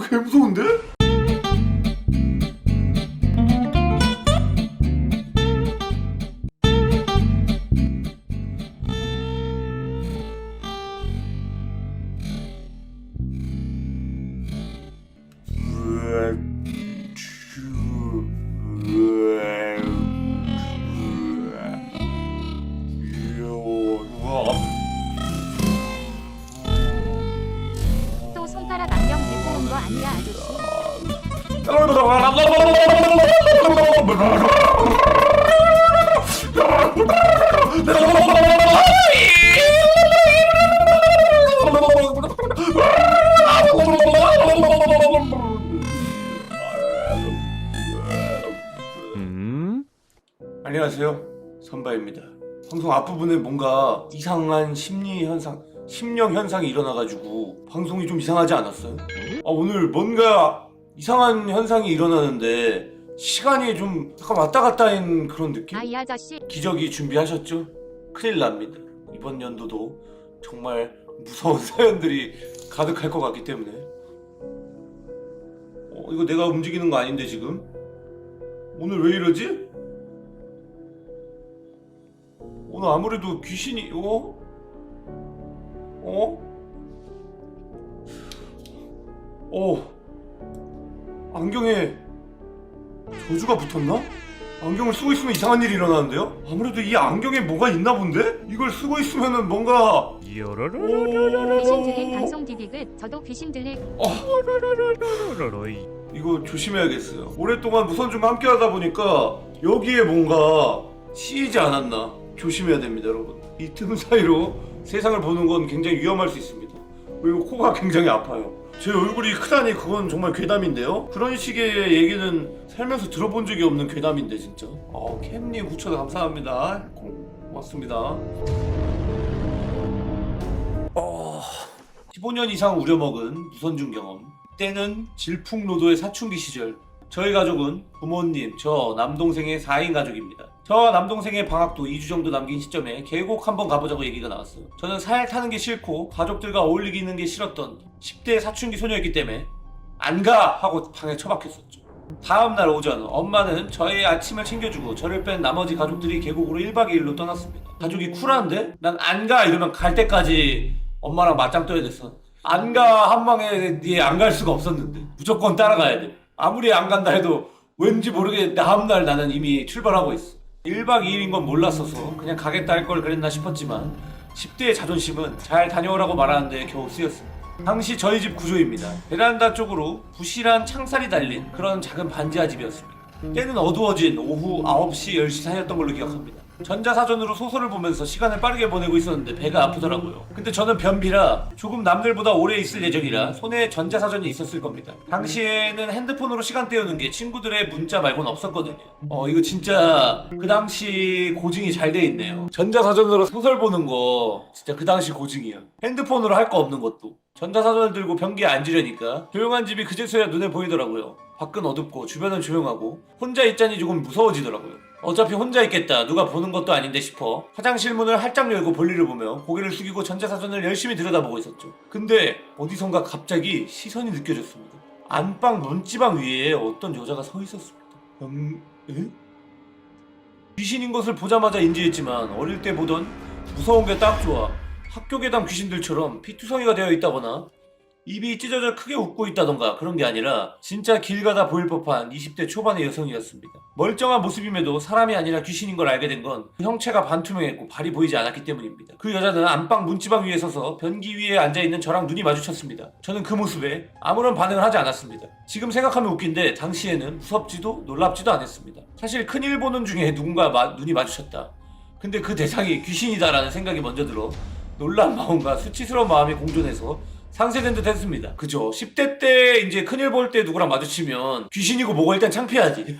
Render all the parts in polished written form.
개 무서운데? 또 손가락 안경 들고 온 거 아니야 아저씨? 안녕하세요, 선바입니다. 방송 앞부분에 뭔가 이상한 심령 현상이 일어나가지고 방송이 좀 이상하지 않았어요? 오늘 뭔가 이상한 현상이 일어나는데 시간이 좀 약간 왔다 갔다 한 그런 느낌? 이 아저씨 기저귀 준비하셨죠? 큰일 납니다. 이번 연도도 정말 무서운 사연들이 가득할 것 같기 때문에. 이거 내가 움직이는 거 아닌데 지금? 오늘 왜 이러지? 오늘 아무래도 귀신이 안경에 저주가 붙었나? 안경을 쓰고 있으면 이상한 일이 일어나는데요? 아무래도 이 안경에 뭐가 있나 본데? 이걸 쓰고 있으면은 뭔가 귀신 들린 방송 디빅을 저도 귀신 들릴 이거 조심해야겠어요. 오랫동안 무선중과 함께 하다 보니까 여기에 뭔가 씌이지 않았나 조심해야 됩니다, 여러분. 이 틈 사이로 세상을 보는 건 굉장히 위험할 수 있습니다. 그리고 코가 굉장히 아파요. 제 얼굴이 크다니 그건 정말 괴담인데요? 그런 식의 얘기는 살면서 들어본 적이 없는 괴담인데 진짜. 캠님 후처 감사합니다. 고맙습니다. 15년 이상 우려먹은 무선중 경험. 때는 질풍노도의 사춘기 시절. 저희 가족은 부모님, 저, 남동생의 4인 가족입니다. 저 남동생의 방학도 2주 정도 남긴 시점에 계곡 한번 가보자고 얘기가 나왔어요. 저는 살 타는 게 싫고 가족들과 어울리기는 게 싫었던 10대 사춘기 소녀였기 때문에 안 가! 하고 방에 처박혔었죠. 다음날 오전 엄마는 저의 아침을 챙겨주고 저를 뺀 나머지 가족들이 계곡으로 1박 2일로 떠났습니다. 가족이 쿨한데? 난 안 가! 이러면 갈 때까지 엄마랑 맞짱 떠야 됐어. 안 가! 한 방에 니에 안 갈 수가 없었는데 무조건 따라가야 돼. 아무리 안 간다 해도 왠지 모르게 다음날 나는 이미 출발하고 있어. 1박 2일인 건 몰랐어서 그냥 가겠다 할 걸 그랬나 싶었지만 10대의 자존심은 잘 다녀오라고 말하는데 겨우 쓰였습니다. 당시 저희 집 구조입니다. 베란다 쪽으로 부실한 창살이 달린 그런 작은 반지하 집이었습니다. 때는 어두워진 오후 9시, 10시 사이였던 걸로 기억합니다. 전자사전으로 소설을 보면서 시간을 빠르게 보내고 있었는데 배가 아프더라고요. 근데 저는 변비라 조금 남들보다 오래 있을 예정이라 손에 전자사전이 있었을 겁니다. 당시에는 핸드폰으로 시간 때우는 게 친구들의 문자 말고는 없었거든요. 이거 진짜 그 당시 고증이 잘 돼 있네요. 전자사전으로 소설 보는 거 진짜 그 당시 고증이야. 핸드폰으로 할 거 없는 것도. 전자사전을 들고 변기에 앉으려니까 조용한 집이 그제서야 눈에 보이더라고요. 밖은 어둡고 주변은 조용하고 혼자 있자니 조금 무서워지더라고요. 어차피 혼자 있겠다, 누가 보는 것도 아닌데 싶어 화장실 문을 활짝 열고 볼일을 보며 고개를 숙이고 전자사전을 열심히 들여다보고 있었죠. 근데 어디선가 갑자기 시선이 느껴졌습니다. 안방 문지방 위에 어떤 여자가 서 있었습니다. 에? 귀신인 것을 보자마자 인지했지만 어릴 때 보던 무서운 게 딱 좋아. 학교 괴담 귀신들처럼 피투성이가 되어 있다거나 입이 찢어져 크게 웃고 있다던가 그런 게 아니라 진짜 길 가다 보일 법한 20대 초반의 여성이었습니다. 멀쩡한 모습임에도 사람이 아니라 귀신인 걸 알게 된 건 그 형체가 반투명했고 발이 보이지 않았기 때문입니다. 그 여자는 안방 문지방 위에 서서 변기 위에 앉아있는 저랑 눈이 마주쳤습니다. 저는 그 모습에 아무런 반응을 하지 않았습니다. 지금 생각하면 웃긴데 당시에는 무섭지도 놀랍지도 않았습니다. 사실 큰일 보는 중에 누군가 눈이 마주쳤다. 근데 그 대상이 귀신이다라는 생각이 먼저 들어 놀란 마음과 수치스러운 마음이 공존해서 상쇄된 듯 했습니다. 그죠? 10대 때 이제 큰일 볼 때 누구랑 마주치면 귀신이고 뭐고 일단 창피하지.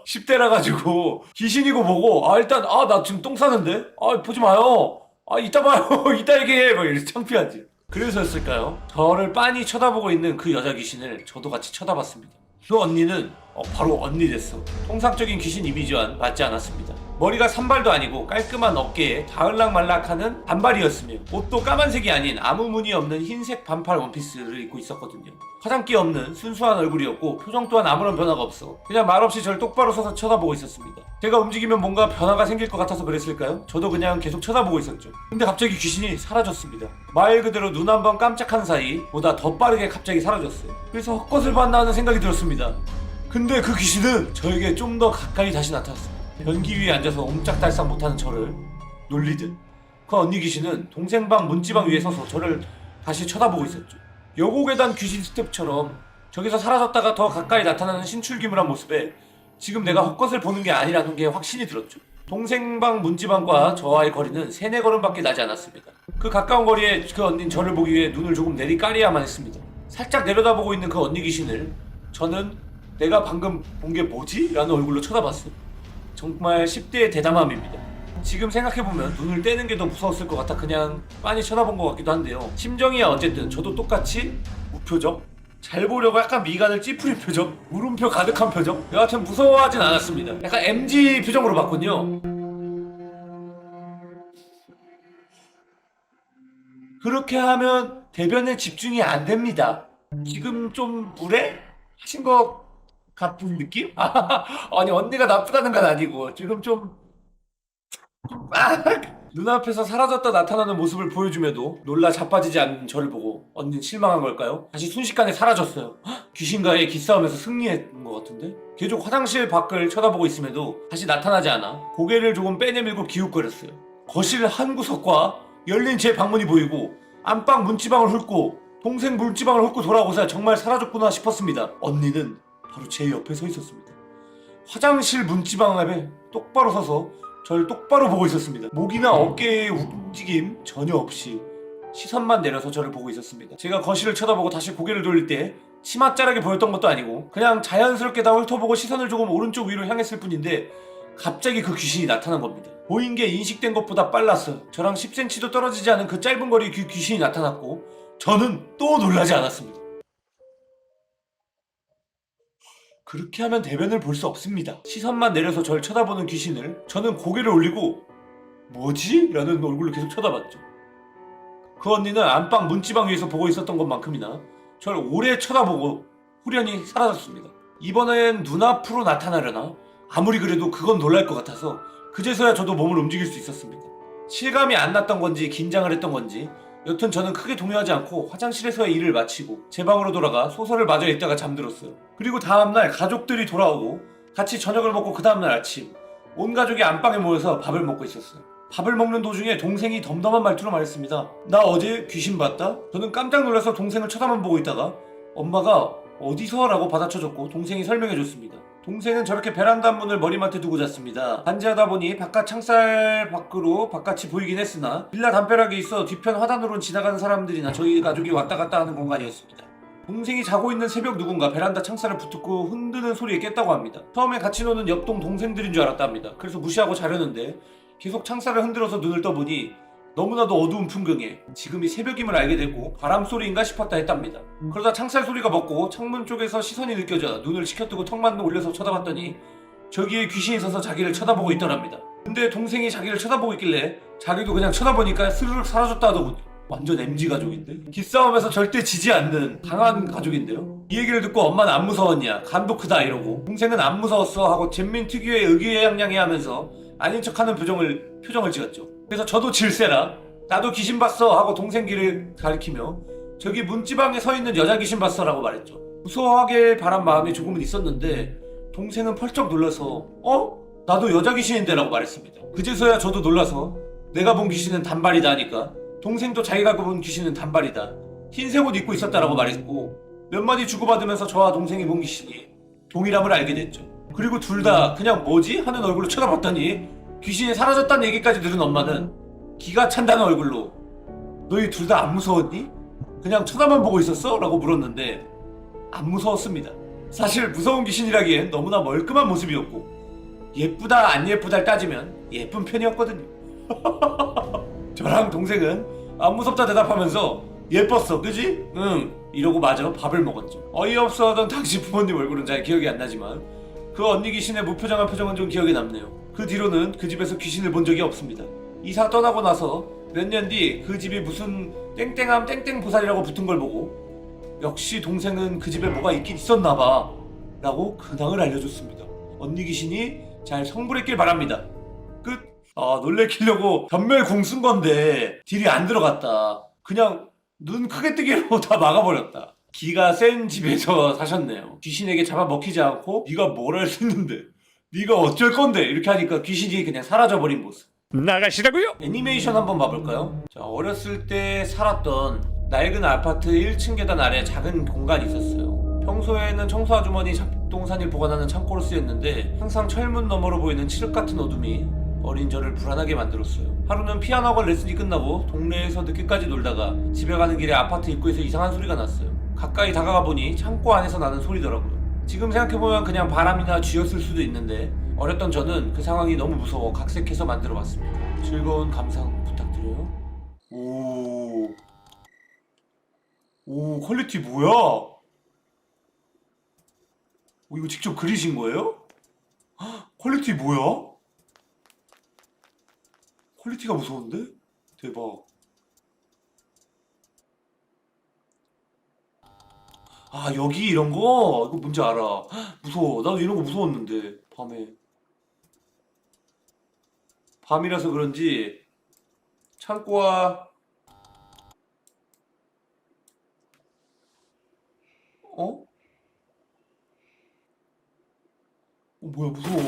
10대라 가지고 귀신이고 뭐고 일단 나 지금 똥 싸는데? 보지 마요. 이따 봐요. 이따 얘기해. 막 이래서 창피하지. 그래서였을까요? 저를 빤히 쳐다보고 있는 그 여자 귀신을 저도 같이 쳐다봤습니다. 그 언니는 바로 언니 됐어. 통상적인 귀신 이미지와는 맞지 않았습니다. 머리가 산발도 아니고 깔끔한 어깨에 가을락말락하는 단발이었으며 옷도 까만색이 아닌 아무 무늬 없는 흰색 반팔 원피스를 입고 있었거든요. 화장기 없는 순수한 얼굴이었고 표정 또한 아무런 변화가 없어 그냥 말없이 절 똑바로 서서 쳐다보고 있었습니다. 제가 움직이면 뭔가 변화가 생길 것 같아서 그랬을까요? 저도 그냥 계속 쳐다보고 있었죠. 근데 갑자기 귀신이 사라졌습니다. 말 그대로 눈 한 번 깜짝한 사이 보다 더 빠르게 갑자기 사라졌어요. 그래서 헛것을 봤나 하는 생각이 들었습니다. 근데 그 귀신은 저에게 좀 더 가까이 다시 나타났습니다. 변기 위에 앉아서 옴짝달싹 못하는 저를 놀리듯 그 언니 귀신은 동생 방 문지방 위에 서서 저를 다시 쳐다보고 있었죠. 여고괴단 귀신 스텝처럼 저기서 사라졌다가 더 가까이 나타나는 신출귀물한 모습에 지금 내가 헛것을 보는 게 아니라는 게 확신이 들었죠. 동생 방 문지방과 저와의 거리는 3-4걸음밖에 나지 않았습니다. 그 가까운 거리에 그 언니는 저를 보기 위해 눈을 조금 내리까리야만 했습니다. 살짝 내려다보고 있는 그 언니 귀신을 저는 내가 방금 본 게 뭐지? 라는 얼굴로 쳐다봤어요. 정말 10대의 대담함입니다. 지금 생각해보면 눈을 떼는 게 더 무서웠을 것 같아 그냥 빤히 쳐다본 것 같기도 한데요. 심정이야 어쨌든 저도 똑같이 무표정? 잘 보려고 약간 미간을 찌푸린 표정? 물음표 가득한 표정? 여하튼 무서워하진 않았습니다. 약간 MG 표정으로 봤군요. 그렇게 하면 대변에 집중이 안 됩니다. 지금 좀 무례? 하신 것 같은 느낌? 아니 언니가 나쁘다는 건 아니고 지금 눈앞에서 사라졌다 나타나는 모습을 보여줌에도 놀라 자빠지지 않는 저를 보고 언니는 실망한 걸까요? 다시 순식간에 사라졌어요. 귀신과의 기싸움에서 승리한 것 같은데? 계속 화장실 밖을 쳐다보고 있음에도 다시 나타나지 않아 고개를 조금 빼내밀고 기웃거렸어요. 거실 한 구석과 열린 제 방문이 보이고 안방 문지방을 훑고 동생 문지방을 훑고 돌아오고서야 정말 사라졌구나 싶었습니다. 언니는 바로 제 옆에 서 있었습니다. 화장실 문지방 앞에 똑바로 서서 저를 똑바로 보고 있었습니다. 목이나 어깨의 움직임 전혀 없이 시선만 내려서 저를 보고 있었습니다. 제가 거실을 쳐다보고 다시 고개를 돌릴 때 치맛자락이 보였던 것도 아니고 그냥 자연스럽게 다 훑어보고 시선을 조금 오른쪽 위로 향했을 뿐인데 갑자기 그 귀신이 나타난 겁니다. 보인 게 인식된 것보다 빨랐어요. 저랑 10cm도 떨어지지 않은 그 짧은 거리에 그 귀신이 나타났고 저는 또 놀라지 않았습니다. 그렇게 하면 대변을 볼 수 없습니다. 시선만 내려서 절 쳐다보는 귀신을 저는 고개를 올리고 뭐지? 라는 얼굴로 계속 쳐다봤죠. 그 언니는 안방 문지방 위에서 보고 있었던 것만큼이나 절 오래 쳐다보고 후련히 사라졌습니다. 이번엔 눈앞으로 나타나려나? 아무리 그래도 그건 놀랄 것 같아서 그제서야 저도 몸을 움직일 수 있었습니다. 실감이 안 났던 건지 긴장을 했던 건지 여튼 저는 크게 동요하지 않고 화장실에서의 일을 마치고 제 방으로 돌아가 소설을 마저 읽다가 잠들었어요. 그리고 다음날 가족들이 돌아오고 같이 저녁을 먹고 그 다음날 아침 온 가족이 안방에 모여서 밥을 먹고 있었어요. 밥을 먹는 도중에 동생이 덤덤한 말투로 말했습니다. 나 어제 귀신 봤다? 저는 깜짝 놀라서 동생을 쳐다만 보고 있다가 엄마가 어디서? 라고 받아쳐줬고 동생이 설명해줬습니다. 동생은 저렇게 베란다 문을 머리맡에 두고 잤습니다. 반지하다 보니 바깥 창살 밖으로 바깥이 보이긴 했으나 빌라 담벼락에 있어 뒤편 화단으로는 지나가는 사람들이나 저희 가족이 왔다 갔다 하는 공간이었습니다. 동생이 자고 있는 새벽 누군가 베란다 창살을 붙잡고 흔드는 소리에 깼다고 합니다. 처음에 같이 노는 옆동 동생들인 줄 알았답니다. 그래서 무시하고 자려는데 계속 창살을 흔들어서 눈을 떠보니 너무나도 어두운 풍경에 지금이 새벽임을 알게 되고 바람소리인가 싶었다 했답니다. 그러다 창살 소리가 멎고 창문 쪽에서 시선이 느껴져 눈을 치켜뜨고 턱만 올려서 쳐다봤더니 저기에 귀신이 서서 자기를 쳐다보고 있더랍니다. 근데 동생이 자기를 쳐다보고 있길래 자기도 그냥 쳐다보니까 스르륵 사라졌다 하더군요. 완전 MG 가족인데? 기싸움에서 절대 지지 않는 강한 가족인데요. 이 얘기를 듣고 엄마는 안 무서웠냐 간도 크다 이러고 동생은 안 무서웠어 하고 잼민 특유의 의기양양해 하면서 아닌 척하는 표정을 찍었죠. 그래서 저도 질세라 나도 귀신 봤어 하고 동생 귀를 가리키며 저기 문지방에 서 있는 여자 귀신 봤어 라고 말했죠. 무서워하길 바란 마음이 조금은 있었는데 동생은 펄쩍 놀라서 나도 여자 귀신인데 라고 말했습니다. 그제서야 저도 놀라서 내가 본 귀신은 단발이다 하니까 동생도 자기가 본 귀신은 단발이다 흰색 옷 입고 있었다라고 말했고 몇 마디 주고받으면서 저와 동생이 본 귀신이 동일함을 알게 됐죠. 그리고 둘 다 그냥 뭐지? 하는 얼굴로 쳐다봤더니 귀신이 사라졌다는 얘기까지 들은 엄마는 기가 찬다는 얼굴로 너희 둘 다 안 무서웠니? 그냥 쳐다만 보고 있었어? 라고 물었는데 안 무서웠습니다. 사실 무서운 귀신이라기엔 너무나 멀끔한 모습이었고 예쁘다 안 예쁘다를 따지면 예쁜 편이었거든요. 저랑 동생은 안 무섭다 대답하면서 예뻤어 그지? 응 이러고 마저 밥을 먹었죠. 어이없어 하던 당시 부모님 얼굴은 잘 기억이 안 나지만 그 언니 귀신의 무표정한 표정은 좀 기억에 남네요. 그 뒤로는 그 집에서 귀신을 본 적이 없습니다. 이사 떠나고 나서 몇 년 뒤 그 집이 무슨 땡땡함 땡땡보살이라고 붙은 걸 보고 역시 동생은 그 집에 뭐가 있긴 있었나봐 라고 근황을 알려줬습니다. 언니 귀신이 잘 성불했길 바랍니다. 끝. 놀래키려고 전멸궁 쓴 건데 딜이 안 들어갔다. 그냥 눈 크게 뜨기로 다 막아버렸다. 기가 센 집에서 사셨네요. 귀신에게 잡아먹히지 않고 네가 뭘 할 수 있는데 네가 어쩔 건데 이렇게 하니까 귀신이 그냥 사라져버린 모습. 나가시라고요? 애니메이션 한번 봐볼까요? 자, 어렸을 때 살았던 낡은 아파트 1층 계단 아래 작은 공간이 있었어요. 평소에는 청소 아주머니 잡동사니 보관하는 창고로 쓰였는데 항상 철문 너머로 보이는 칠흑 같은 어둠이 어린 저를 불안하게 만들었어요. 하루는 피아노 학원 레슨이 끝나고 동네에서 늦게까지 놀다가 집에 가는 길에 아파트 입구에서 이상한 소리가 났어요. 가까이 다가가 보니 창고 안에서 나는 소리더라고요. 지금 생각해보면 그냥 바람이나 쥐였을 수도 있는데 어렸던 저는 그 상황이 너무 무서워 각색해서 만들어봤습니다. 즐거운 감상 부탁드려요. 오, 퀄리티 뭐야? 이거 직접 그리신 거예요? 헉, 퀄리티 뭐야? 퀄리티가 무서운데? 대박. 여기 이런 거? 이거 뭔지 알아. 헉, 무서워. 나도 이런 거 무서웠는데 밤에. 밤이라서 그런지 창고와 뭐야 무서워.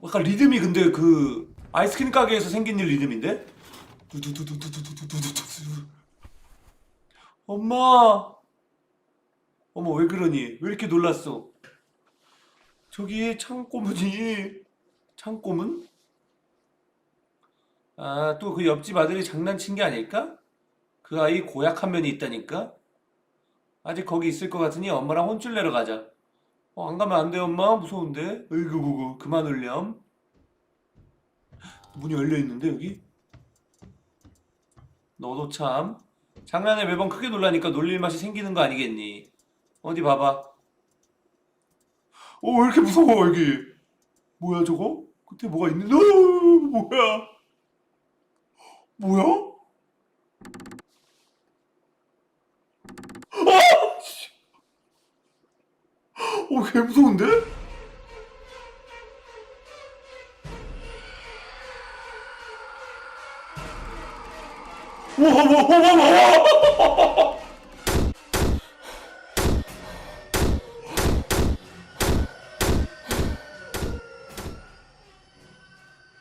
약간 리듬이 근데 그 아이스크림 가게에서 생긴 일 리듬인데? 두두두두두두두두두두. 엄마. 어머 왜 그러니? 왜 이렇게 놀랐어? 저기 창고문이 창고문? 또 그 옆집 아들이 장난친 게 아닐까? 그 아이 고약한 면이 있다니까? 아직 거기 있을 것 같으니 엄마랑 혼쭐 내러 가자. 안 가면 안 돼 엄마? 무서운데? 으이구 그만 울렴. 문이 열려있는데 여기? 너도 참 장난에 매번 크게 놀라니까 놀릴 맛이 생기는 거 아니겠니? 어디 봐봐. 왜 이렇게 무서워 여기? 뭐야 저거? 끝에 뭐가 있는데? 뭐야? 뭐야? 개 무서운데?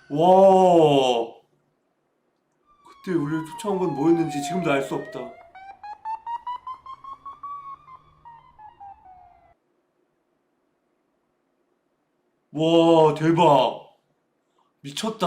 와. 그때 우리를 쫓아온 건 뭐였는지 지금도 알 수 없다. 와, 대박. 미쳤다.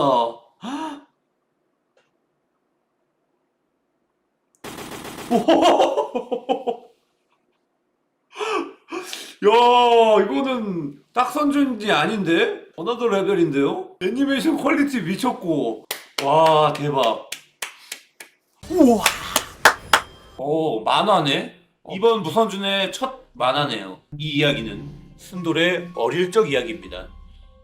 야, 이거는 딱선준지 아닌데? 어나더 레벨인데요? 애니메이션 퀄리티 미쳤고. 와, 대박. 우와. 만화네? 이번 무선준의 첫 만화네요. 이 이야기는 순돌의 어릴 적 이야기입니다.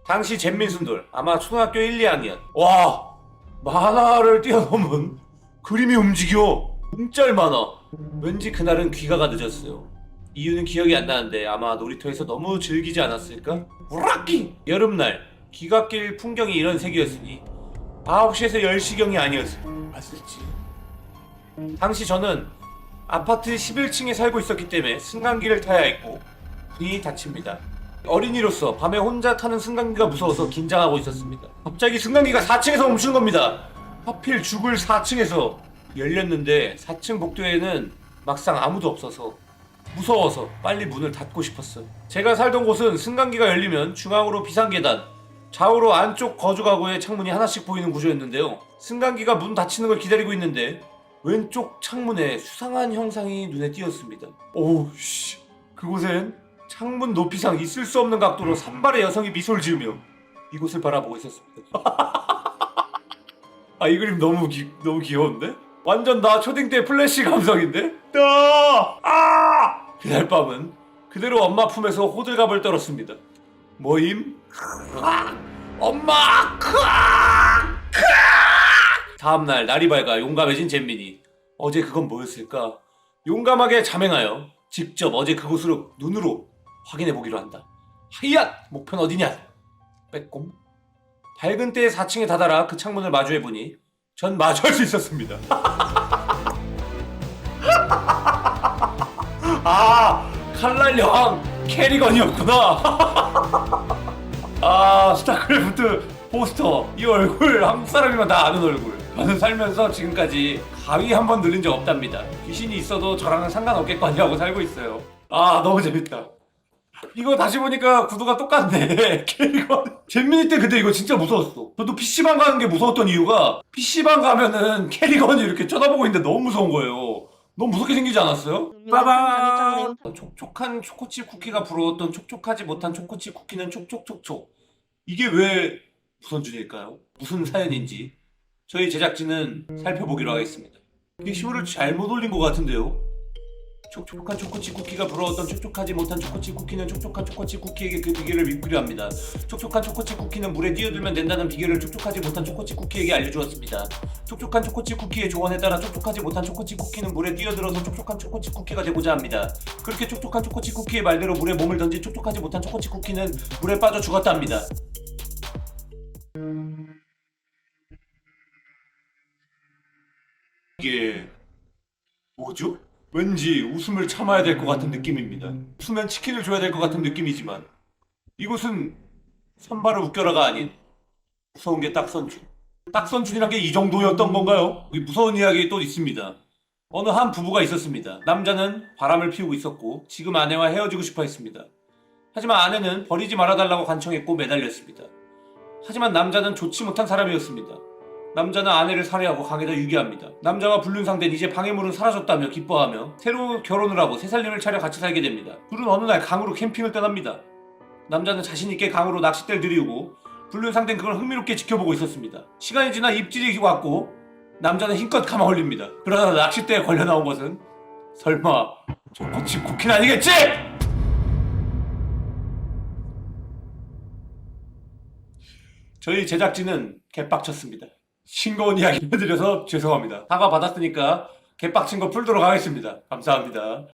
당시 잼민 순돌, 아마 초등학교 1, 2학년. 와, 만화를 뛰어넘은 그림이 움직여. 움짤 만화. 왠지 그날은 귀가가 늦었어요. 이유는 기억이 안 나는데 아마 놀이터에서 너무 즐기지 않았을까? 우라키! 여름날 귀갓길 풍경이 이런 색이었으니 9시에서 10시경이 아니었을지. 당시 저는 아파트 11층에 살고 있었기 때문에 승강기를 타야 했고 문이 닫힙니다. 어린이로서 밤에 혼자 타는 승강기가 무서워서 긴장하고 있었습니다. 갑자기 승강기가 4층에서 멈추는 겁니다. 하필 죽을 4층에서 열렸는데 4층 복도에는 막상 아무도 없어서 무서워서 빨리 문을 닫고 싶었어요. 제가 살던 곳은 승강기가 열리면 중앙으로 비상계단, 좌우로 안쪽 거주가구의 창문이 하나씩 보이는 구조였는데요. 승강기가 문 닫히는 걸 기다리고 있는데 왼쪽 창문에 수상한 형상이 눈에 띄었습니다. 오우씨. 그곳엔 창문 높이상 있을 수 없는 각도로 산발의 여성이 미소를 지으며 이곳을 바라보고 있었습니다. 이 그림 너무 귀여운데? 완전 나 초딩 때 플래시 감성인데? 그날 밤은 그대로 엄마 품에서 호들갑을 떨었습니다. 뭐임? 엄마! 다음날 날이 밝아 용감해진 잼민이. 어제 그건 뭐였을까? 용감하게 자맹하여 직접 어제 그곳으로 눈으로 확인해보기로 한다. 하이앗! 목표는 어디냐? 빼꼼. 밝은 때에 4층에 다다라 그 창문을 마주해보니 전 마주할 수 있었습니다. 아, 칼날 여왕 캐리건이었구나. 아, 스타크래프트 포스터. 이 얼굴 한국 사람이면 다 아는 얼굴. 저는 살면서 지금까지 가위 한 번 늘린 적 없답니다. 귀신이 있어도 저랑은 상관없겠거니 하고 살고 있어요. 아, 너무 재밌다. 이거 다시 보니까 구도가 똑같네. 캐리건. 잼민이 때 근데 이거 진짜 무서웠어. 저도 PC방 가는 게 무서웠던 이유가 PC방 가면은 캐리건이 이렇게 쳐다보고 있는데 너무 무서운 거예요. 너무 무섭게 생기지 않았어요? 빠밤! 촉촉한 초코칩 쿠키가 부러웠던 촉촉하지 못한 초코칩 쿠키는 촉촉촉촉. 이게 왜 무선준일까요? 무슨 사연인지 저희 제작진은 살펴보기로 하겠습니다. 게시물을 잘못 올린 것 같은데요? 촉촉한 초코칩 쿠키가 부러웠던 촉촉하지 못한 초코칩 쿠키는 촉촉한 초코칩 쿠키에게 그 비결을 믿기로 합니다. 촉촉한 초코칩 쿠키는 물에 뛰어들면 된다는 비결을 촉촉하지 못한 초코칩 쿠키에게 알려주었습니다. 촉촉한 초코칩 쿠키의 조언에 따라 촉촉하지 못한 초코칩 쿠키는 물에 뛰어들어서 촉촉한 초코칩 쿠키가 되고자 합니다. 그렇게 촉촉한 초코칩 쿠키의 말대로 물에 몸을 던진 촉촉하지 못한 초코칩 쿠키는 물에 빠져 죽었답니다. 이게 뭐죠? 왠지 웃음을 참아야 될 것 같은 느낌입니다. 웃으면 치킨을 줘야 될 것 같은 느낌이지만 이곳은 선발을 웃겨라가 아닌 무서운 게 딱선준. 딱선준이란 게 이 정도였던 건가요? 여기 무서운 이야기 또 있습니다. 어느 한 부부가 있었습니다. 남자는 바람을 피우고 있었고 지금 아내와 헤어지고 싶어 했습니다. 하지만 아내는 버리지 말아달라고 간청했고 매달렸습니다. 하지만 남자는 좋지 못한 사람이었습니다. 남자는 아내를 살해하고 강에다 유기합니다. 남자와 불륜상대는 이제 방해물은 사라졌다며 기뻐하며 새로 결혼을 하고 새 살림을 차려 같이 살게 됩니다. 둘은 어느 날 강으로 캠핑을 떠납니다. 남자는 자신있게 강으로 낚싯대를 들이우고 불륜상대는 그걸 흥미롭게 지켜보고 있었습니다. 시간이 지나 입질이 왔고 남자는 힘껏 감아 올립니다. 그러다 낚싯대에 걸려 나온 것은 설마 초코칩 쿠키는 아니겠지? 저희 제작진은 개빡쳤습니다. 싱거운 이야기 해드려서 죄송합니다. 사과 받았으니까 개빡친 거 풀도록 하겠습니다. 감사합니다.